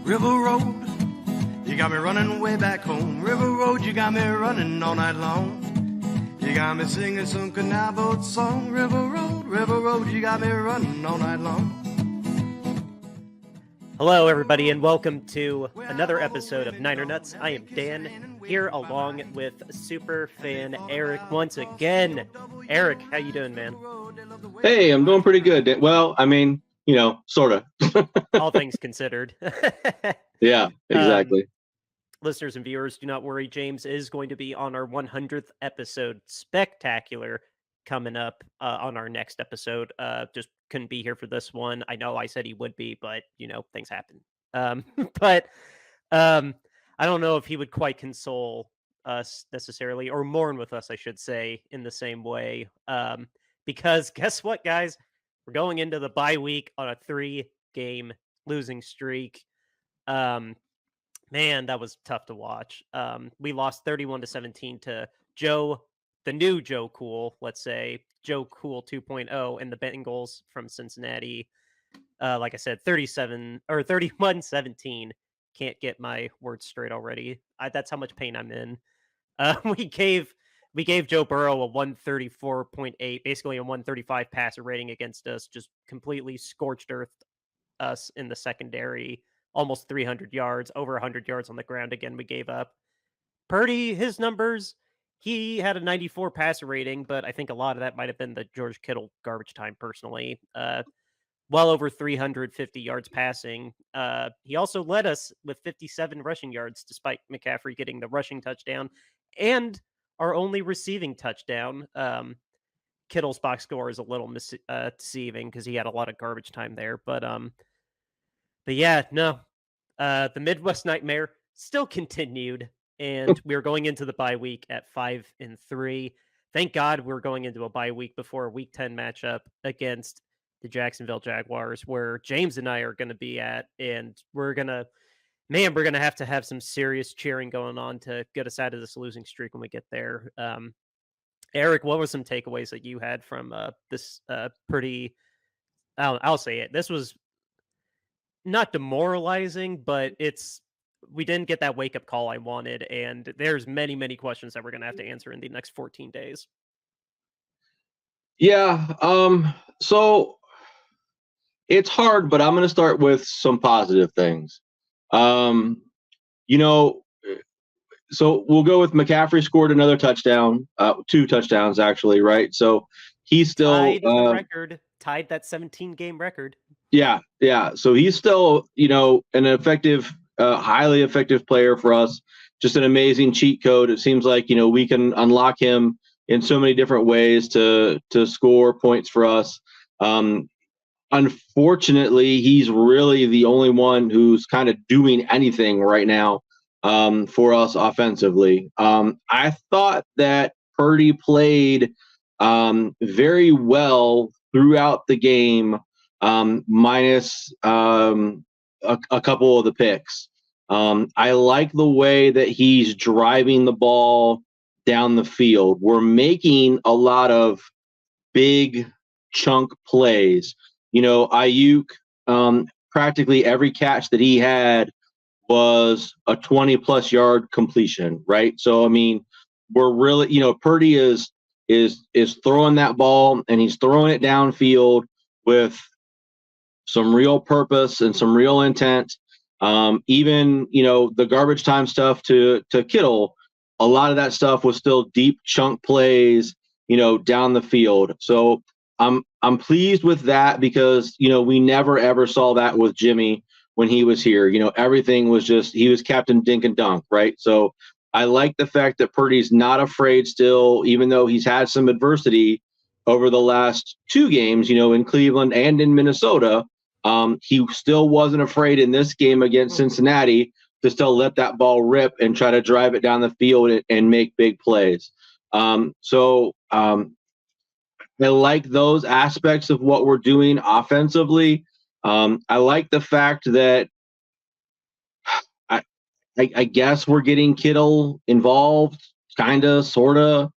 River Road, you got me running way back home. River Road, you got me running all night long. You got me singing some canal boat song. River Road, you got me running all night long. Hello, everybody, and welcome to another episode of Niner Nuts. I am Dan, here along with Superfan Eric once again. Eric, how you doing, man? Hey, I'm doing pretty good. Well, I mean, sort of. All things considered. Yeah, exactly. Listeners and viewers, do not worry. James is going to be on our 100th episode spectacular coming up on our next episode. Just couldn't be here for this one. I know I said he would be, but things happen. But I don't know if he would quite console us necessarily, or mourn with us, I should say, in the same way. Because guess what, guys? We're going into the bye week on a 3-game losing streak. Man, that was tough to watch. We lost 31-17 to Joe, the new Joe Cool, let's say, Joe Cool 2.0, and the Bengals from Cincinnati. Like I said, 31-17. Can't get my words straight already. That's how much pain I'm in. We gave Joe Burrow a 134.8, basically a 135 passer rating against us, just completely scorched earth us in the secondary. Almost 300 yards, over 100 yards on the ground. Again, we gave up. Purdy, his numbers, he had a 94 passer rating, but I think a lot of that might have been the George Kittle garbage time personally. Well over 350 yards passing. He also led us with 57 rushing yards, despite McCaffrey getting the rushing touchdown and our only receiving touchdown. Kittle's box score is a little deceiving because he had a lot of garbage time there. But yeah, no. The Midwest Nightmare still continued, and we were going into the bye week at 5-3. Thank God we're going into a bye week before a Week 10 matchup against the Jacksonville Jaguars, where James and I are going to be at, and we're going to have some serious cheering going on to get us out of this losing streak when we get there. Eric, what were some takeaways that you had from this pretty? I'll say it. This was not demoralizing, but we didn't get that wake up call I wanted, and there's many, many questions that we're going to have to answer in the next 14 days. Yeah. So it's hard, but I'm going to start with some positive things. So we'll go with McCaffrey scored another touchdown, 2 touchdowns actually, right? So he's still tied that 17-game record. Yeah. So he's still, an effective, highly effective player for us. Just an amazing cheat code. It seems like, we can unlock him in so many different ways to score points for us. Unfortunately, he's really the only one who's kind of doing anything right now for us offensively. I thought that Purdy played very well throughout the game, minus a couple of the picks. I like the way that he's driving the ball down the field. We're making a lot of big chunk plays. Ayuk, practically every catch that he had was a 20-plus yard completion, right? So, I mean, we're really, Purdy is throwing that ball, and he's throwing it downfield with some real purpose and some real intent. Even, the garbage time stuff to Kittle, a lot of that stuff was still deep chunk plays, down the field. So I'm pleased with that because, we never ever saw that with Jimmy when he was here. Everything was just, he was Captain Dink and Dunk, right? So I like the fact that Purdy's not afraid still, even though he's had some adversity over the last 2 games, in Cleveland and in Minnesota. He still wasn't afraid in this game against Cincinnati to still let that ball rip and try to drive it down the field and make big plays. So I like those aspects of what we're doing offensively. I like the fact that I guess we're getting Kittle involved, kind of, sort of,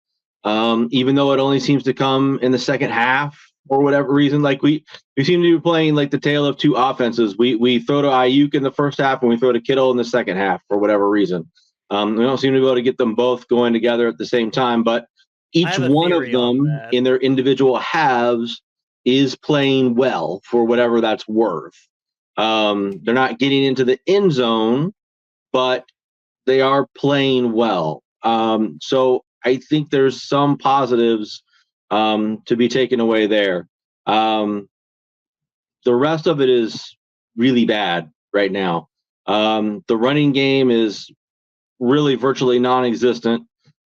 even though it only seems to come in the second half. for whatever reason. Like we seem to be playing like the tale of two offenses. We throw to Ayuk in the first half and we throw to Kittle in the second half for whatever reason. We don't seem to be able to get them both going together at the same time, but each have a one of theory on them that. in their individual halves is playing well for whatever that's worth. They're not getting into the end zone, but they are playing well. So I think there's some positives to be taken away there. The rest of it is really bad right now. The running game is really virtually non-existent.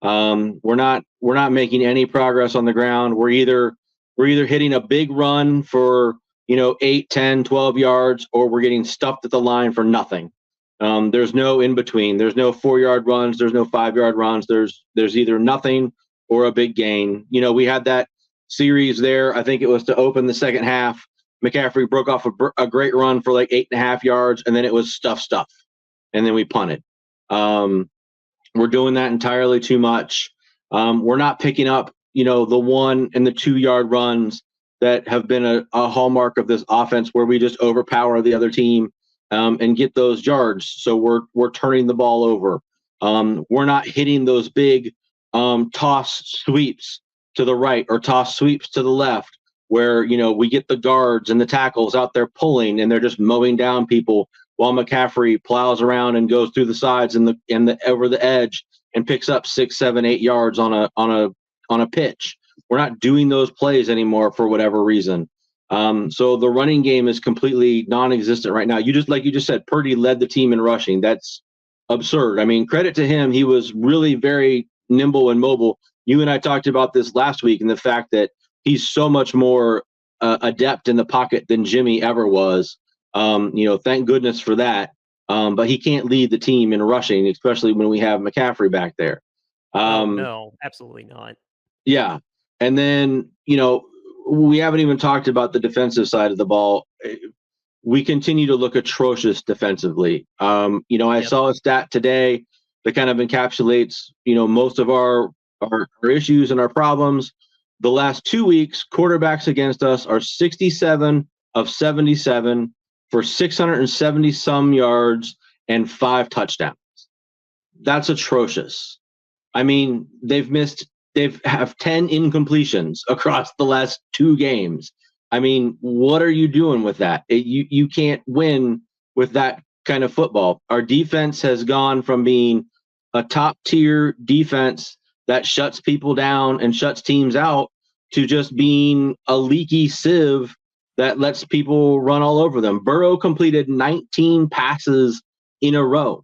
We're not making any progress on the ground. We're either hitting a big run for 8, 10, 12 yards, or we're getting stuffed at the line for nothing. There's no in between. There's no 4-yard runs. There's no 5-yard runs. There's either nothing or a big gain. We had that series there. I think it was to open the second half. McCaffrey broke off a great run for like 8.5 yards, and then it was stuff, and then we punted. We're doing that entirely too much. We're not picking up, the 1 and the 2-yard runs that have been a hallmark of this offense, where we just overpower the other team and get those yards. So we're turning the ball over. We're not hitting those big toss sweeps to the right or toss sweeps to the left, where we get the guards and the tackles out there pulling and they're just mowing down people, while McCaffrey plows around and goes through the sides and the over the edge and picks up 6, 7, 8 yards on a pitch. We're not doing those plays anymore for whatever reason. So the running game is completely non-existent right now. You just said, Purdy led the team in rushing. That's absurd. I mean, credit to him. He was really very nimble and mobile. You and I talked about this last week, and the fact that he's so much more adept in the pocket than Jimmy ever was. Thank goodness for that. But he can't lead the team in rushing, especially when we have McCaffrey back there. No, absolutely not. Yeah. And then, we haven't even talked about the defensive side of the ball. We continue to look atrocious defensively. I saw a stat today that kind of encapsulates, most of our issues and our problems. The last 2 weeks, quarterbacks against us are 67 of 77 for 670 some yards and 5 touchdowns. That's atrocious. I mean, they have 10 incompletions across the last 2 games. I mean, what are you doing with that? You can't win with that kind of football. Our defense has gone from being a top tier defense that shuts people down and shuts teams out to just being a leaky sieve that lets people run all over them. Burrow completed 19 passes in a row,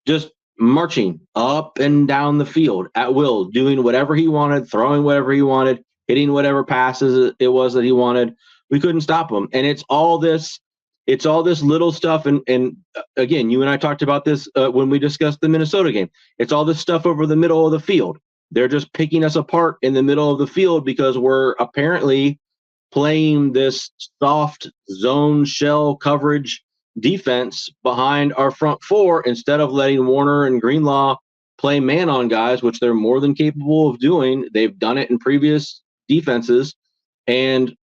just marching up and down the field at will, doing whatever he wanted, throwing whatever he wanted, hitting whatever passes it was that he wanted. We couldn't stop him. And it's all this little stuff. And again, you and I talked about this when we discussed the Minnesota game. It's all this stuff over the middle of the field. They're just picking us apart in the middle of the field because we're apparently playing this soft zone shell coverage defense behind our front 4 instead of letting Warner and Greenlaw play man on guys, which they're more than capable of doing. They've done it in previous defenses. And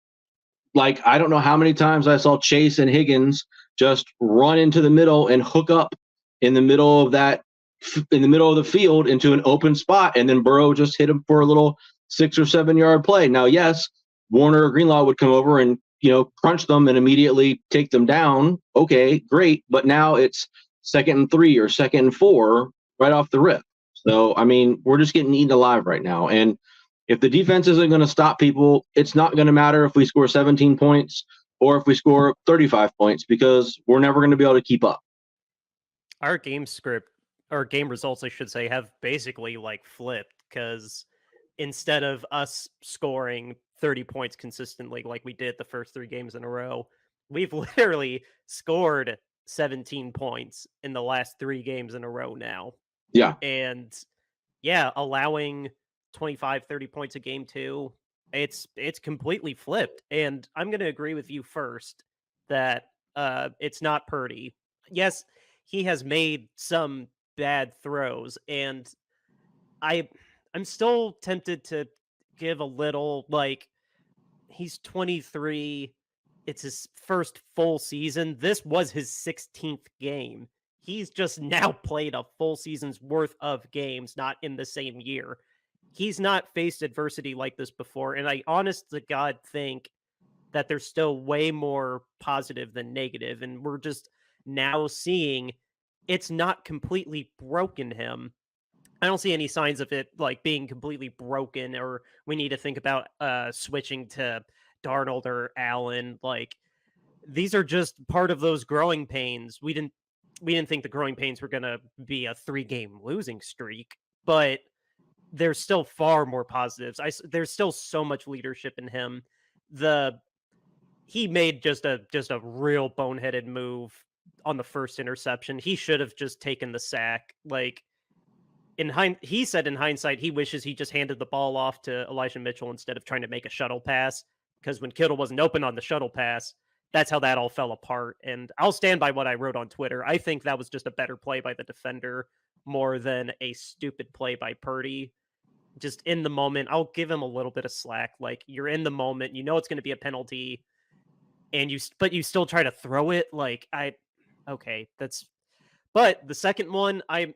I don't know how many times I saw Chase and Higgins just run into the middle and hook up in the middle of the field into an open spot, and then Burrow just hit him for a little 6 or 7 yard play. Now, yes, Warner or Greenlaw would come over and crunch them and immediately take them down. Okay, great. But now it's 2nd and 3 or 2nd and 4 right off the rip. So, I mean, we're just getting eaten alive right now. And if the defense isn't going to stop people, it's not going to matter if we score 17 points or if we score 35 points, because we're never going to be able to keep up. Our game script, or game results, I should say, have basically flipped, because instead of us scoring 30 points consistently like we did the first 3 games in a row, we've literally scored 17 points in the last 3 games in a row now. Yeah. And allowing 25, 30 points a game too, it's completely flipped. And I'm going to agree with you first that it's not Purdy. Yes, he has made some bad throws, and I'm still tempted to give a little He's 23. It's his first full season. This was his 16th game. He's just now played a full season's worth of games, not in the same year. He's not faced adversity like this before. And I honest to God think that there's still way more positive than negative. And we're just now seeing it's not completely broken him. I don't see any signs of it like being completely broken, or we need to think about switching to Darnold or Allen. Like, these are just part of those growing pains. We didn't think the growing pains were gonna be a 3-game losing streak, but there's still far more positives. There's still so much leadership in him. He made just a real boneheaded move on the first interception. He should have just taken the sack. Like, he said in hindsight, he wishes he just handed the ball off to Elijah Mitchell instead of trying to make a shuttle pass. Because when Kittle wasn't open on the shuttle pass, that's how that all fell apart. And I'll stand by what I wrote on Twitter. I think that was just a better play by the defender more than a stupid play by Purdy. Just in the moment, I'll give him a little bit of slack. Like, you're in the moment, you know it's going to be a penalty, and but you still try to throw it. Like, but the second one, I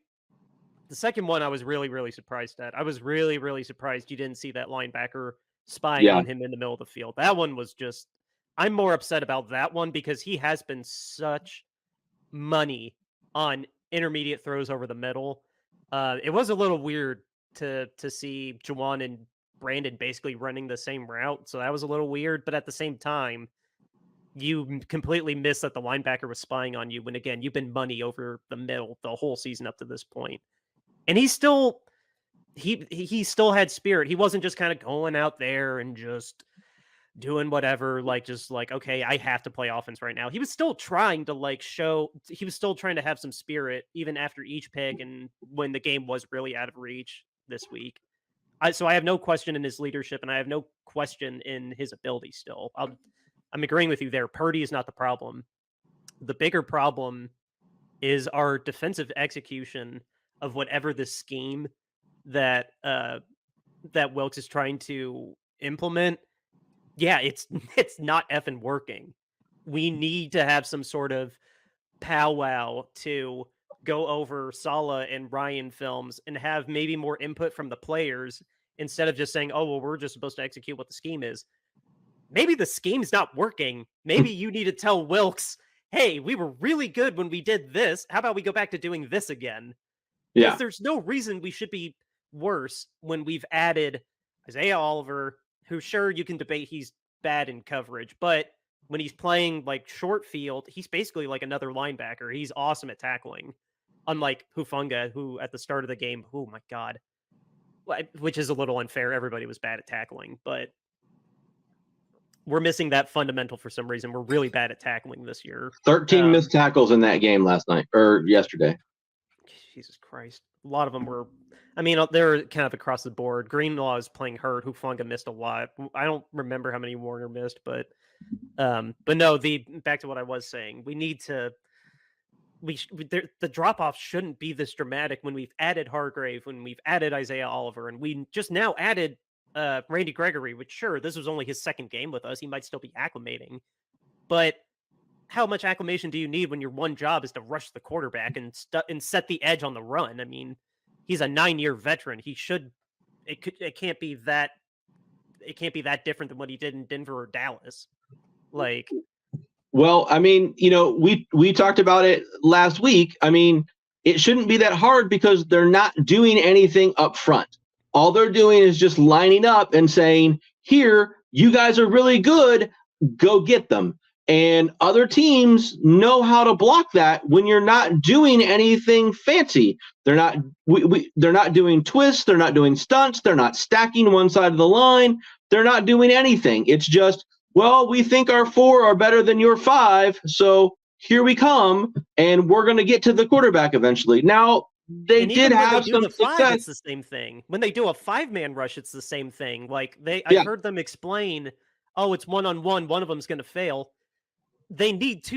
was really, really surprised at. I was really, really surprised you didn't see that linebacker spying on him in the middle of the field. That one was just, I'm more upset about that one because he has been such money on intermediate throws over the middle. It was a little weird to see Juwan and Brandon basically running the same route. So that was a little weird, but at the same time, you completely missed that the linebacker was spying on you when, again, you've been money over the middle the whole season up to this point. And he still had spirit. He wasn't just kind of going out there and just doing whatever, okay, I have to play offense right now. He was still trying to he was still trying to have some spirit even after each pick and when the game was really out of reach this week. So I have no question in his leadership, and I have no question in his ability still. I'm agreeing with you there. Purdy is not the problem. The bigger problem is our defensive execution of whatever the scheme that Wilkes is trying to implement. Yeah, it's not effing working. We need to have some sort of powwow to go over Saleh and Ryan films and have maybe more input from the players instead of just saying, oh, well, we're just supposed to execute what the scheme is. Maybe the scheme's not working. Maybe you need to tell Wilkes, hey, we were really good when we did this. How about we go back to doing this again? Because there's no reason we should be worse when we've added Isaiah Oliver, who, sure, you can debate he's bad in coverage, but when he's playing like short field, he's basically like another linebacker. He's awesome at tackling, unlike Hufanga, who at the start of the game, oh my God, which is a little unfair. Everybody was bad at tackling, but we're missing that fundamental for some reason. We're really bad at tackling this year. 13 missed tackles in that game last night or yesterday. Jesus Christ. A lot of them were, I mean, they're kind of across the board. Greenlaw is playing hurt. Hufanga missed a lot. I don't remember how many Warner missed, but no, back to what I was saying. We need to, the drop-off shouldn't be this dramatic when we've added Hargrave, when we've added Isaiah Oliver, and we just now added Randy Gregory, which, sure, this was only his second game with us. He might still be acclimating, but how much acclimation do you need when your one job is to rush the quarterback and set the edge on the run? I mean, he's a 9-year veteran. It can't be that different than what he did in Denver or Dallas. Well, I mean, we talked about it last week. I mean, it shouldn't be that hard because they're not doing anything up front. All they're doing is just lining up and saying, here, you guys are really good, go get them. And other teams know how to block that when you're not doing anything fancy. They're not doing twists. They're not doing stunts. They're not stacking one side of the line. They're not doing anything. It's just, well, we think our 4 are better than your 5. So here we come, and we're going to get to the quarterback eventually. Now, they did have some success. It's the same thing. When they do a 5-man rush, it's the same thing. I heard them explain, oh, it's one-on-one. One of them's going to fail. They need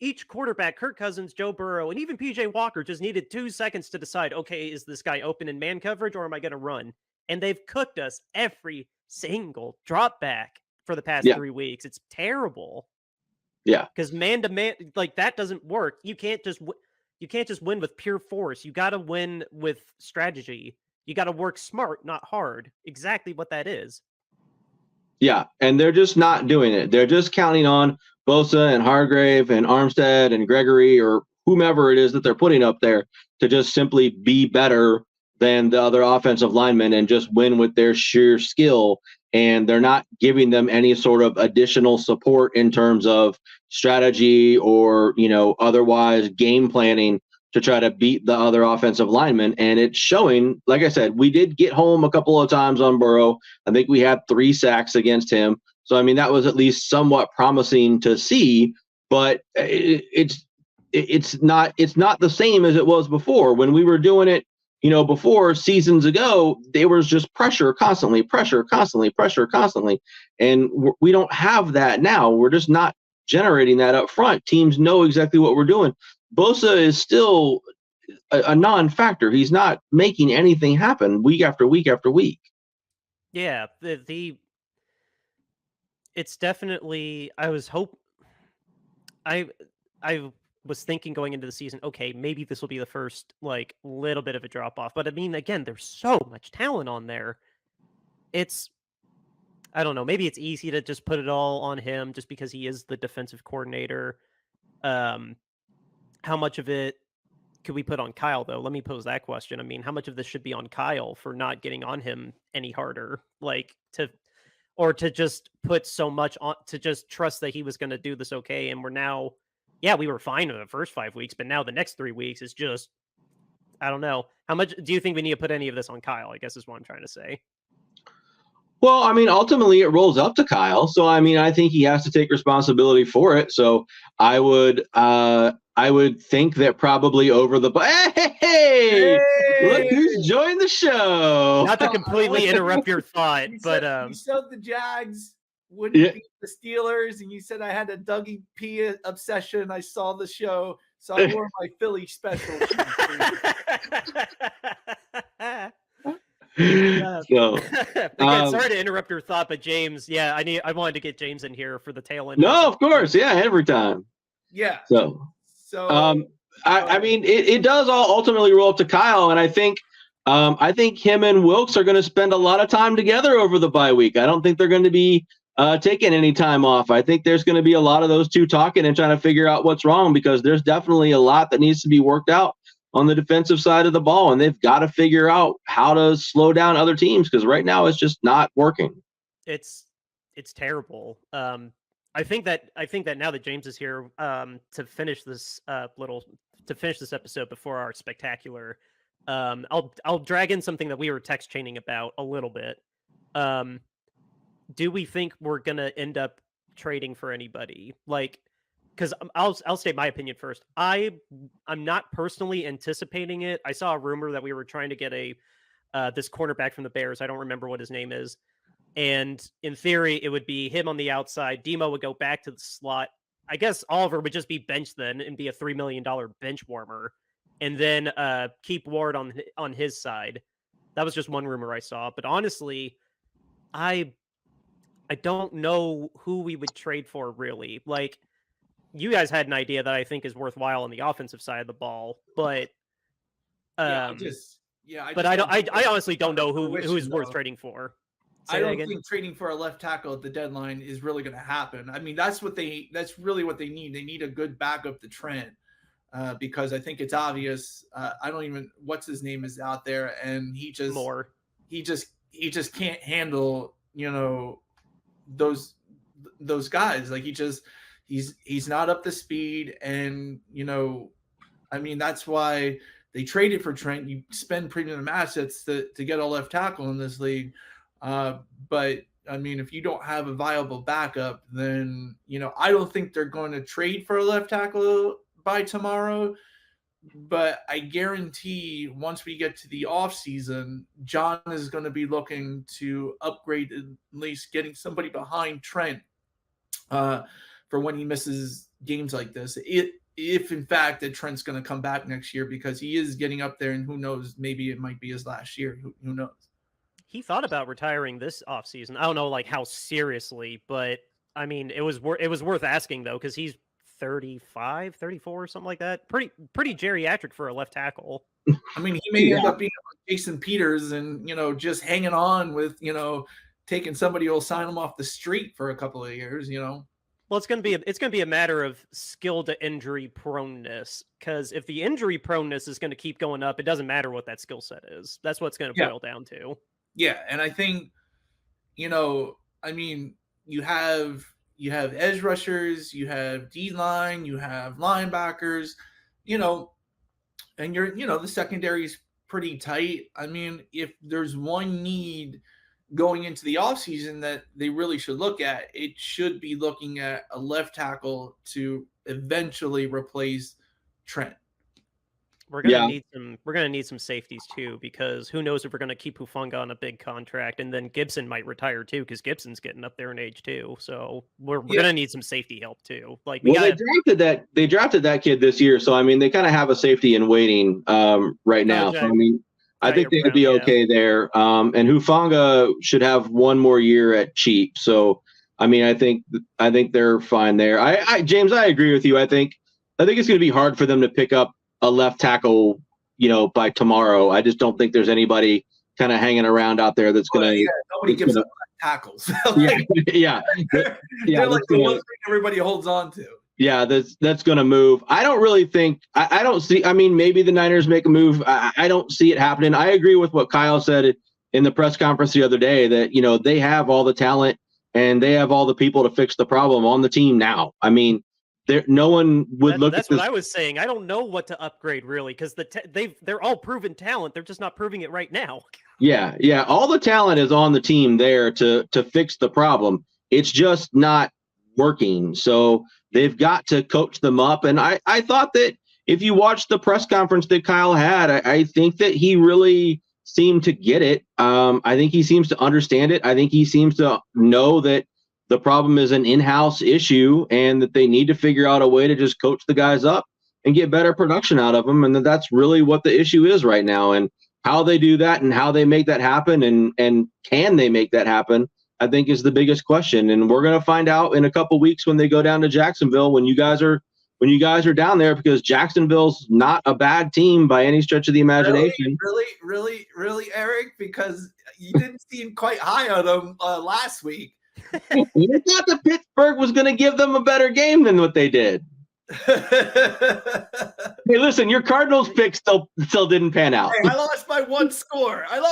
each quarterback, Kirk Cousins, Joe Burrow, and even PJ Walker just needed 2 seconds to decide, okay, is this guy open in man coverage or am I going to run? And they've cooked us every single drop back for the past Yeah. 3 weeks. It's terrible. Yeah. Because man to man, like that doesn't work. You can't just win with pure force. You got to win with strategy. You got to work smart, not hard. Exactly what that is. Yeah, and they're just not doing it. They're just counting on Bosa and Hargrave and Armstead and Gregory or whomever it is that they're putting up there to just simply be better than the other offensive linemen and just win with their sheer skill. And they're not giving them any sort of additional support in terms of strategy or, otherwise game planning to try to beat the other offensive linemen. And it's showing, like I said, we did get home a couple of times on Burrow. I think we had 3 sacks against him. So, I mean, that was at least somewhat promising to see, but it's not the same as it was before. When we were doing it, before seasons ago, there was just pressure constantly. And we don't have that now. We're just not generating that up front. Teams know exactly what we're doing. Bosa is still a non-factor. He's not making anything happen week after week after week. Yeah, it's definitely. I was thinking going into the season, okay, maybe this will be the first little bit of a drop off. But I mean, again, there's so much talent on there. I don't know. Maybe it's easy to just put it all on him just because he is the defensive coordinator. How much of it could we put on Kyle, though? Let me pose that question. I mean, how much of this should be on Kyle for not getting on him any harder? Or to just put so much on, to just trust that he was going to do this okay. And we're now, we were fine in the first 5 weeks, but now the next 3 weeks is just, I don't know. How much do you think we need to put any of this on Kyle, I guess is what I'm trying to say. Well, I mean, ultimately it rolls up to Kyle. So, I mean, I think he has to take responsibility for it. So I would think that probably over the hey, look who's joined the show. Not to completely interrupt your thought, you but said the Jags wouldn't beat the Steelers, and you said I had a Dougie P obsession. I saw the show, so I wore my Philly special. So, again, sorry to interrupt your thought, but James, I wanted to get James in here for the tail end. No, of course, every time. Yeah. So I mean, it does all ultimately roll up to Kyle, and I think him and Wilkes are going to spend a lot of time together over the bye week. I don't think they're going to be taking any time off. I think there's going to be a lot of those two talking and trying to figure out what's wrong, because there's definitely a lot that needs to be worked out on the defensive side of the ball, and they've got to figure out how to slow down other teams, because right now it's just not working. It's terrible. I think that now that James is here to finish this episode before our spectacular, I'll drag in something that we were text chaining about a little bit. Do we think we're gonna end up trading for anybody? Because I'll state my opinion first. I'm not personally anticipating it. I saw a rumor that we were trying to get this cornerback from the Bears. I don't remember what his name is. And in theory, it would be him on the outside. Demo would go back to the slot. I guess Oliver would just be benched then and be a $3 million bench warmer. And then keep Ward on his side. That was just one rumor I saw. But honestly, I don't know who we would trade for, really. You guys had an idea that I think is worthwhile on the offensive side of the ball, but I honestly don't know who's worth trading for. I don't think trading for a left tackle at the deadline is really going to happen. I mean, that's really what they need. They need a good backup to Trent, because I think it's obvious. I don't even what's his name is out there, and he just can't handle those guys. He's not up to speed, and I mean, that's why they traded for Trent. You spend premium assets to get a left tackle in this league. But I mean, if you don't have a viable backup, then I don't think they're going to trade for a left tackle by tomorrow. But I guarantee once we get to the off season, John is going to be looking to upgrade, at least getting somebody behind Trent for when he misses games like this. If in fact that Trent's going to come back next year, because he is getting up there, and who knows, maybe it might be his last year. Who knows? he thought about retiring this offseason. I don't know like how seriously, but I mean, it was worth asking though, because he's 35, 34 or something like that. Pretty geriatric for a left tackle. I mean, he may end up being like Jason Peters and, just hanging on with, taking somebody who'll sign him off the street for a couple of years, Well, it's gonna be a matter of skill to injury proneness, because if the injury proneness is going to keep going up, it doesn't matter what that skill set is. That's what's going to boil down to. Yeah, and I think, I mean, you have edge rushers, you have D line, you have linebackers, and the secondary is pretty tight. I mean, if there's one need going into the offseason that they really should look at, it should be looking at a left tackle to eventually replace Trent. We're gonna need some safeties too, because who knows if we're gonna keep Hufanga on a big contract, and then Gibson might retire too, because Gibson's getting up there in age too. So we're gonna need some safety help too. Like they drafted that kid this year, so I mean they kind of have a safety in waiting right now. So I mean I think they could be okay there. And Hufanga should have one more year at cheap. So I mean I think they're fine there. James, I agree with you. I think it's gonna be hard for them to pick up a left tackle, by tomorrow. I just don't think there's anybody kind of hanging around out there that's going to. Nobody gives up tackles. They're like the one thing everybody holds on to. Yeah, that's going to move. I don't really think. I don't see. I mean, maybe the Niners make a move. I don't see it happening. I agree with what Kyle said in the press conference the other day that they have all the talent and they have all the people to fix the problem on the team now. I mean. No one would look at this. That's what I was saying. I don't know what to upgrade really, because they're all proven talent. They're just not proving it right now. Yeah. All the talent is on the team there to fix the problem. It's just not working. So they've got to coach them up. And I thought that if you watch the press conference that Kyle had, I think that he really seemed to get it. I think he seems to understand it. I think he seems to know that the problem is an in-house issue and that they need to figure out a way to just coach the guys up and get better production out of them. And that's really what the issue is right now. And how they do that and how they make that happen and can they make that happen, I think is the biggest question. And we're going to find out in a couple weeks when they go down to Jacksonville, when you guys are down there, because Jacksonville's not a bad team by any stretch of the imagination. Really, Eric, because you didn't seem quite high on them last week. You thought that Pittsburgh was going to give them a better game than what they did. Hey, listen, your Cardinals pick still didn't pan out. Hey, I lost by one score. And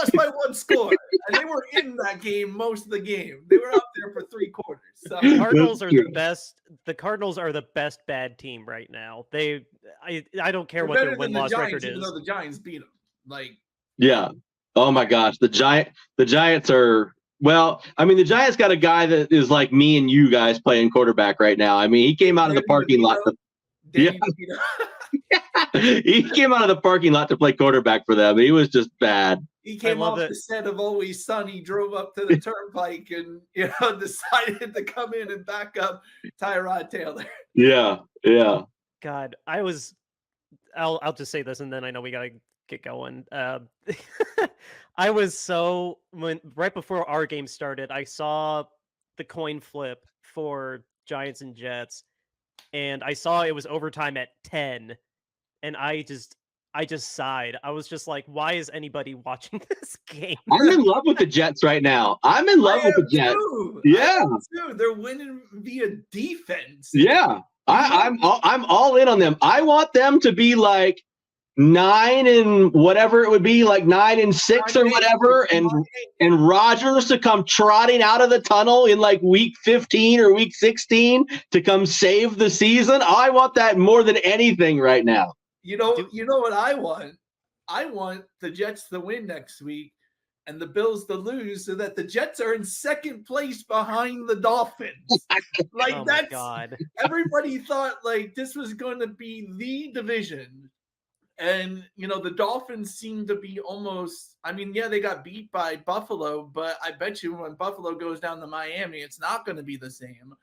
they were in that game most of the game. They were up there for 3 quarters. So. The Cardinals are the best. The Cardinals are the best bad team right now. I don't care what their win-loss record is. Even though the Giants beat them. Yeah. Oh my gosh, the Giants are. Well, I mean, the Giants got a guy that is like me and you guys playing quarterback right now. I mean, he came out of the parking lot. He came out of the parking lot to play quarterback for them. He was just bad. He came off the set of Always Sunny, drove up to the turnpike, and decided to come in and back up Tyrod Taylor. Yeah. God, I'll just say this, and then I know we gotta get going. I was right before our game started, I saw the coin flip for Giants and Jets, and I saw it was overtime at 10, and I just sighed. I was just like, why is anybody watching this game? I'm in love with the Jets right now. I'm in love with the Jets. Too. Yeah, they're winning via defense. Yeah, I'm all in on them. I want them to be like 9 and whatever it would be, like 9-6 or whatever, and Rodgers to come trotting out of the tunnel in like week 15 or week 16 to come save the season. I want that more than anything right now. You know what I want? I want the Jets to win next week and the Bills to lose, so that the Jets are in second place behind the Dolphins. Like, that's God. Everybody thought like this was going to be the division. And, the Dolphins seem to be almost, they got beat by Buffalo, but I bet you when Buffalo goes down to Miami, it's not going to be the same.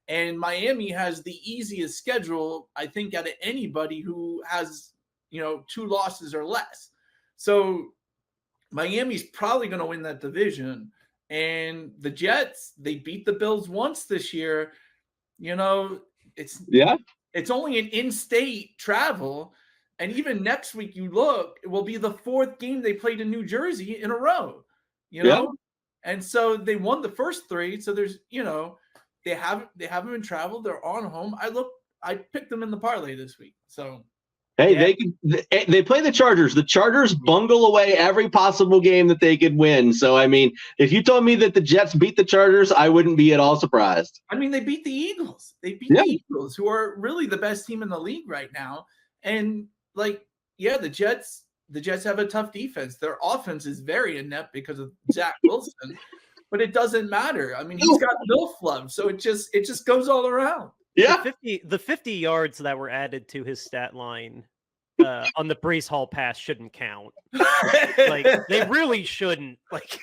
And Miami has the easiest schedule, I think, out of anybody who has, 2 losses or less. So Miami's probably going to win that division. And the Jets, they beat the Bills once this year. You know, it's only an in-state travel. And even next week, you look, it will be the 4th game they played in New Jersey in a row, you know? And so they won the first 3. So there's, they haven't been traveled. They're on home. I picked them in the parlay this week. So hey, they play the Chargers. The Chargers bungle away every possible game that they could win. So, I mean, if you told me that the Jets beat the Chargers, I wouldn't be at all surprised. I mean, they beat the Eagles. They beat the Eagles, who are really the best team in the league right now. And the Jets have a tough defense. Their offense is very inept because of Zach Wilson, but it doesn't matter. I mean, he's got MILF love, so it just goes all around. Yeah, the 50 yards that were added to his stat line on the Breece Hall pass shouldn't count. Like, they really shouldn't. Like,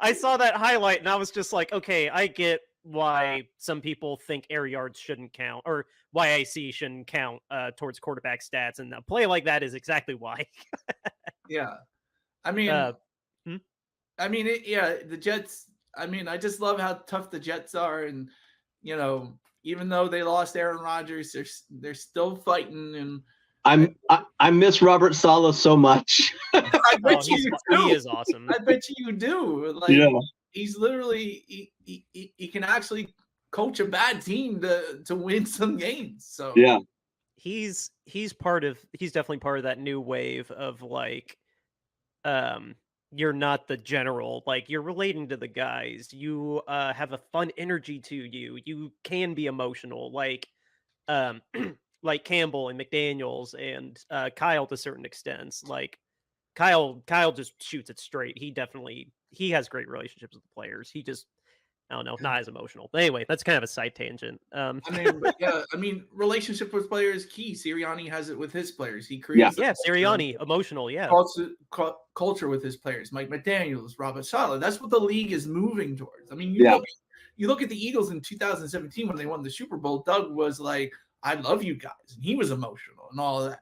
I saw that highlight and I was just like, okay, I get why some people think air yards shouldn't count, or YAC shouldn't count towards quarterback stats, and a play like that is exactly why. Yeah, I mean, the Jets. I mean, I just love how tough the Jets are, and even though they lost Aaron Rodgers, they're still fighting. And I miss Robert Saleh so much. I bet you do. He is awesome. I bet you do. He's literally he can actually coach a bad team to win some games. So he's definitely part of that new wave of you're not the general, like, you're relating to the guys, you have a fun energy to you, you can be emotional, like like Campbell and McDaniels and Kyle to certain extents. Like Kyle just shoots it straight. He has great relationships with the players. He just, I don't know, not as emotional. But anyway, that's kind of a side tangent. I mean, relationship with players is key. Sirianni has it with his players. He creates Sirianni, emotional, culture with his players. Mike McDaniels, Robert Saleh. That's what the league is moving towards. I mean, you look at the Eagles in 2017 when they won the Super Bowl. Doug was like, "I love you guys," and he was emotional and all of that.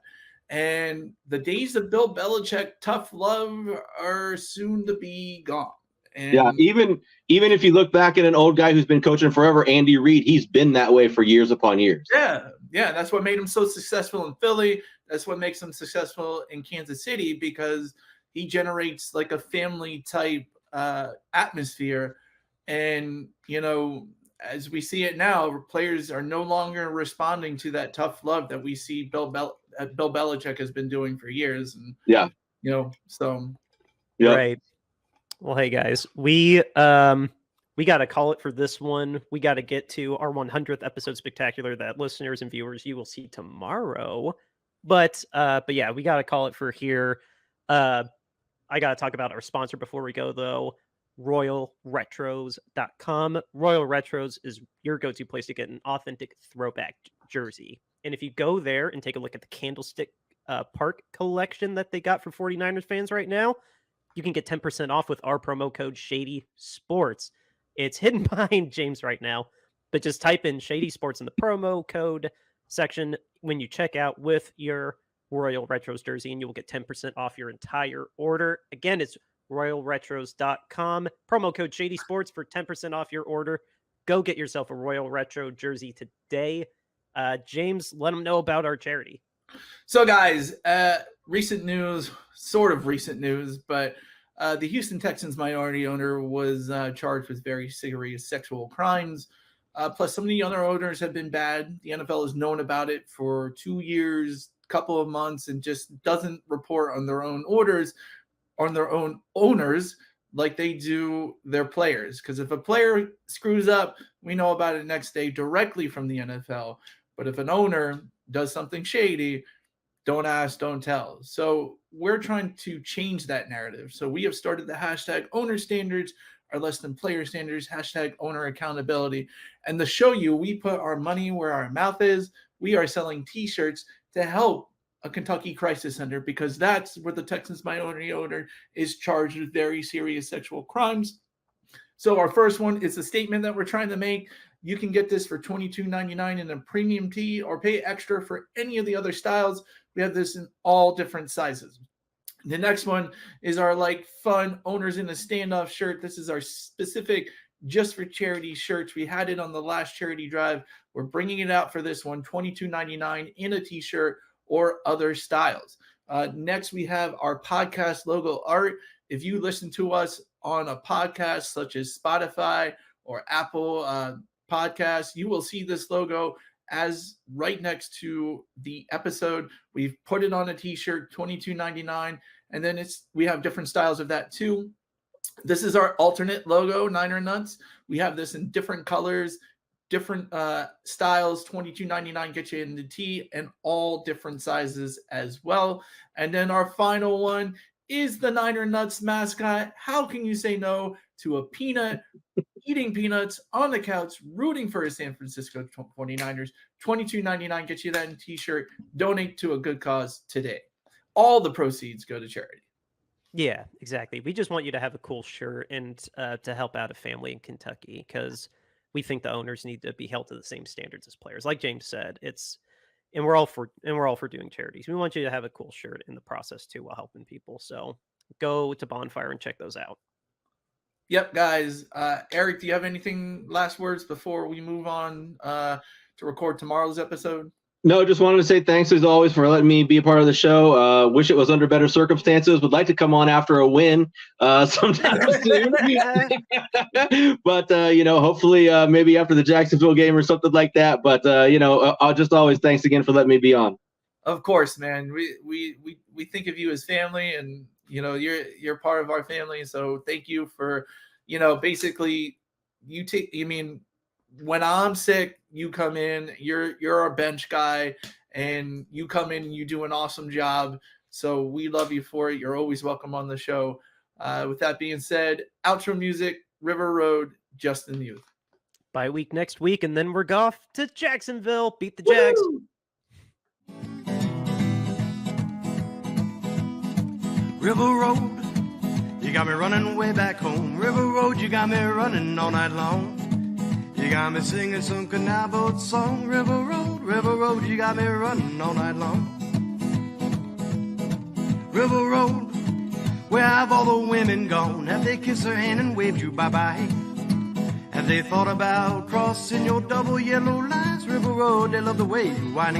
And the days of Bill Belichick tough love are soon to be gone. And even if you look back at an old guy who's been coaching forever, Andy Reid, he's been that way for years upon years. Yeah, that's what made him so successful in Philly. That's what makes him successful in Kansas City, because he generates like a family type atmosphere. And as we see it now, players are no longer responding to that tough love that we see Bill Belichick has been doing for years. And right. Well, hey guys, we got to call it for this one. We got to get to our 100th episode spectacular that listeners and viewers you will see tomorrow. But yeah, we got to call it for here. I got to talk about our sponsor before we go, though. RoyalRetros.com. Royal Retros is your go-to place to get an authentic throwback jersey. And if you go there and take a look at the Candlestick Park collection that they got for 49ers fans right now, you can get 10% off with our promo code Shady Sports. It's hidden behind James right now, but just type in Shady Sports in the promo code section when you check out with your Royal Retros jersey, and you will get 10% off your entire order. Again, it's RoyalRetros.com. Promo code Shady Sports for 10% off your order. Go get yourself a Royal Retro jersey today. James, let them know about our charity. So, guys, recent news, but the Houston Texans minority owner was charged with very serious sexual crimes. Plus, some of the other owners have been bad. The NFL has known about it for 2 years, couple of months, and just doesn't report on their own owners like they do their players. Because if a player screws up, we know about it next day directly from the NFL. But if an owner does something shady, don't ask, don't tell. So we're trying to change that narrative. So we have started the hashtag owner standards are less than player standards, hashtag owner accountability. And to show you we put our money where our mouth is, we are selling t-shirts to help a Kentucky crisis center, because that's where the Texans minority owner is charged with very serious sexual crimes. So our first one is a statement that we're trying to make. You can get this for $22.99 in a premium tee, or pay extra for any of the other styles. We have this in all different sizes. The next one is our fun Owners in a Standoff shirt. This is our specific just for charity shirts. We had it on the last charity drive. We're bringing it out for this one, $22.99 in a t-shirt or other styles. Next, we have our podcast logo art. If you listen to us on a podcast such as Spotify or Apple Podcasts, you will see this logo as right next to the episode. We've put it on a t-shirt, $22.99, and then we have different styles of that too. This is our alternate logo, Niner Nuts. We have this in different colors, different styles. $22.99 gets you in the tee, and all different sizes as well. And then our final one is the Niner Nuts mascot. How can you say no to a peanut eating peanuts on the couch, rooting for his San Francisco 49ers? $22.99 gets you that in t-shirt. Donate to a good cause today. All the proceeds go to charity. Yeah, exactly. We just want you to have a cool shirt and to help out a family in Kentucky, because we think the owners need to be held to the same standards as players. Like James said, we're all for doing charities. We want you to have a cool shirt in the process too, while helping people. So go to Bonfire and check those out. Yep, guys. Eric, do you have anything last words before we move on to record tomorrow's episode? No, just wanted to say thanks as always for letting me be a part of the show. Wish it was under better circumstances. Would like to come on after a win sometime soon. But, hopefully maybe after the Jacksonville game or something like that. But, I'll just always thanks again for letting me be on. Of course, man. We think of you as family, and, you're part of our family. So thank you for, basically when I'm sick, you come in, you're our bench guy, and you come in and you do an awesome job. So we love you for it. You're always welcome on the show. With that being said, outro music, River Road, Justin Youth. Bye week next week, and then we're off to Jacksonville. Beat the Jags. Woo! River Road, you got me running way back home. River Road, you got me running all night long. You got me singing some canal boat song. River Road, you got me running all night long. River Road, where have all the women gone? Have they kissed her hand and waved you bye-bye? Have they thought about crossing your double yellow lines? River Road, they love the way you whine.